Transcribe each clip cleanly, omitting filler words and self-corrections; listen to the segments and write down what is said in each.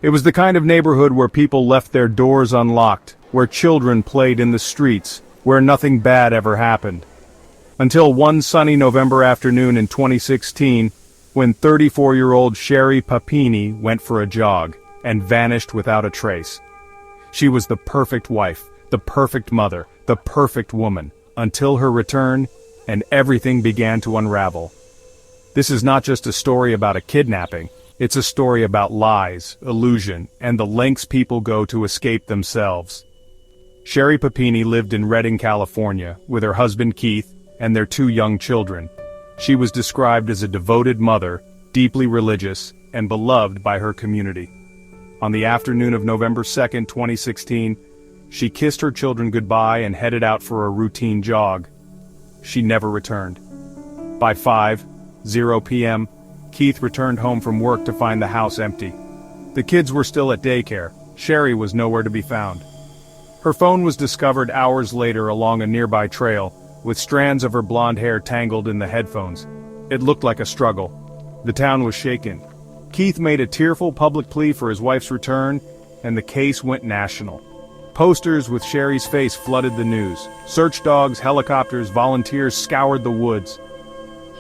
It was the kind of neighborhood where people left their doors unlocked, where children played in the streets, where nothing bad ever happened. Until one sunny November afternoon in 2016, when 34-year-old Sherry Papini went for a jog and vanished without a trace. She was the perfect wife, the perfect mother, the perfect woman, until her return, and everything began to unravel. This is not just a story about a kidnapping, it's a story about lies, illusion, and the lengths people go to escape themselves. Sherry Papini lived in Redding, California, with her husband Keith and their 2 young children. She was described as a devoted mother, deeply religious, and beloved by her community. On the afternoon of November 2, 2016, she kissed her children goodbye and headed out for a routine jog. She never returned. By 5:00 p.m., Keith returned home from work to find the house empty. The kids were still at daycare. Sherry was nowhere to be found. Her phone was discovered hours later along a nearby trail, with strands of her blonde hair tangled in the headphones. It looked like a struggle. The town was shaken. Keith made a tearful public plea for his wife's return, and the case went national. Posters with Sherry's face flooded the news. Search dogs, helicopters, volunteers scoured the woods.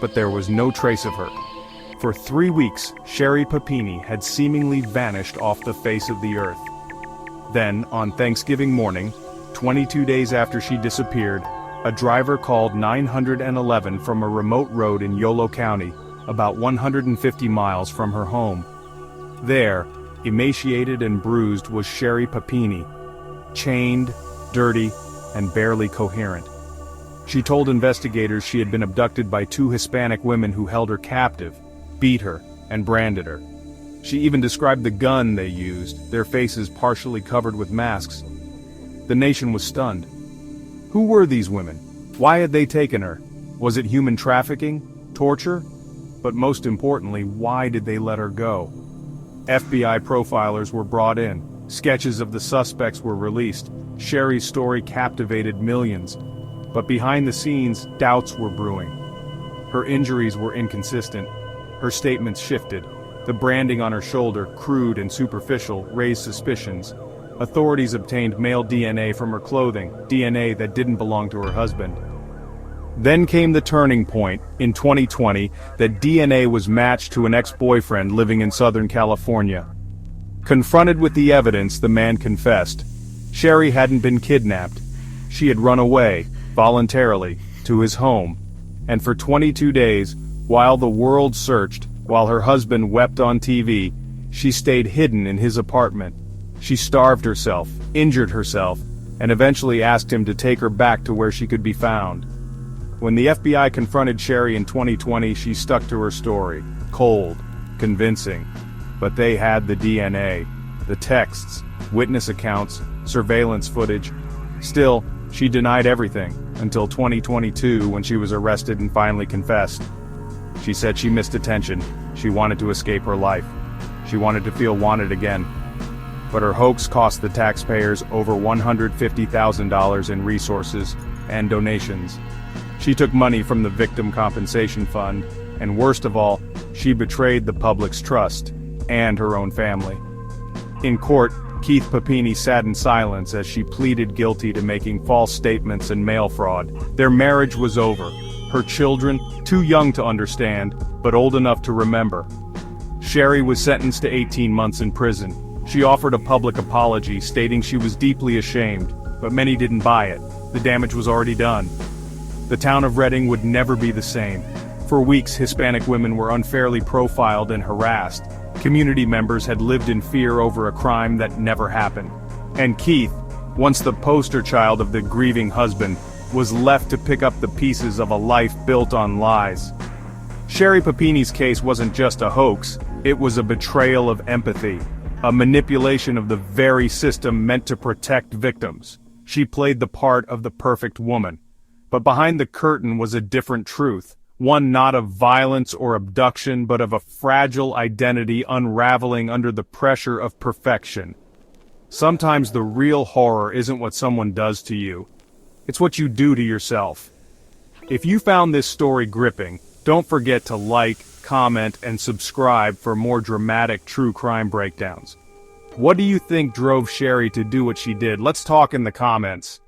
But there was no trace of her. For 3 weeks, Sherry Papini had seemingly vanished off the face of the earth. Then, on Thanksgiving morning, 22 days after she disappeared, a driver called 911 from a remote road in Yolo County, about 150 miles from her home. There, emaciated and bruised, was Sherry Papini, chained, dirty, and barely coherent. She told investigators she had been abducted by 2 Hispanic women who held her captive, beat her, and branded her. She even described the gun they used, their faces partially covered with masks. The nation was stunned. Who were these women? Why had they taken her? Was it human trafficking? Torture? But most importantly, why did they let her go? FBI profilers were brought in. Sketches of the suspects were released. Sherry's story captivated millions. But behind the scenes, doubts were brewing. Her injuries were inconsistent. Her statements shifted. The branding on her shoulder, crude and superficial, raised suspicions. Authorities obtained male DNA from her clothing, DNA that didn't belong to her husband. Then came the turning point, in 2020, that DNA was matched to an ex-boyfriend living in Southern California. Confronted with the evidence, the man confessed. Sherry hadn't been kidnapped. She had run away, voluntarily, to his home. And for 22 days, while the world searched, while her husband wept on TV, she stayed hidden in his apartment. She starved herself, injured herself, and eventually asked him to take her back to where she could be found. When the FBI confronted Sherry in 2020, she stuck to her story. Cold, convincing. But they had the DNA, the texts, witness accounts, surveillance footage. Still, she denied everything, until 2022 when she was arrested and finally confessed. She said she missed attention. She wanted to escape her life. She wanted to feel wanted again. But her hoax cost the taxpayers over $150,000 in resources and donations. She took money from the Victim Compensation Fund, and worst of all, she betrayed the public's trust, and her own family. In court, Keith Papini sat in silence as she pleaded guilty to making false statements and mail fraud. Their marriage was over. Her children, too young to understand, but old enough to remember. Sherry was sentenced to 18 months in prison. She offered a public apology, stating she was deeply ashamed, but many didn't buy it. The damage was already done. The town of Redding would never be the same. For weeks, Hispanic women were unfairly profiled and harassed. Community members had lived in fear over a crime that never happened. And Keith, once the poster child of the grieving husband, was left to pick up the pieces of a life built on lies. Sherry Papini's case wasn't just a hoax, it was a betrayal of empathy, a manipulation of the very system meant to protect victims. She played the part of the perfect woman. But behind the curtain was a different truth, one not of violence or abduction, but of a fragile identity unraveling under the pressure of perfection. Sometimes the real horror isn't what someone does to you, it's what you do to yourself. If you found this story gripping, don't forget to like, comment, and subscribe for more dramatic true crime breakdowns. What do you think drove Sherry to do what she did? Let's talk in the comments.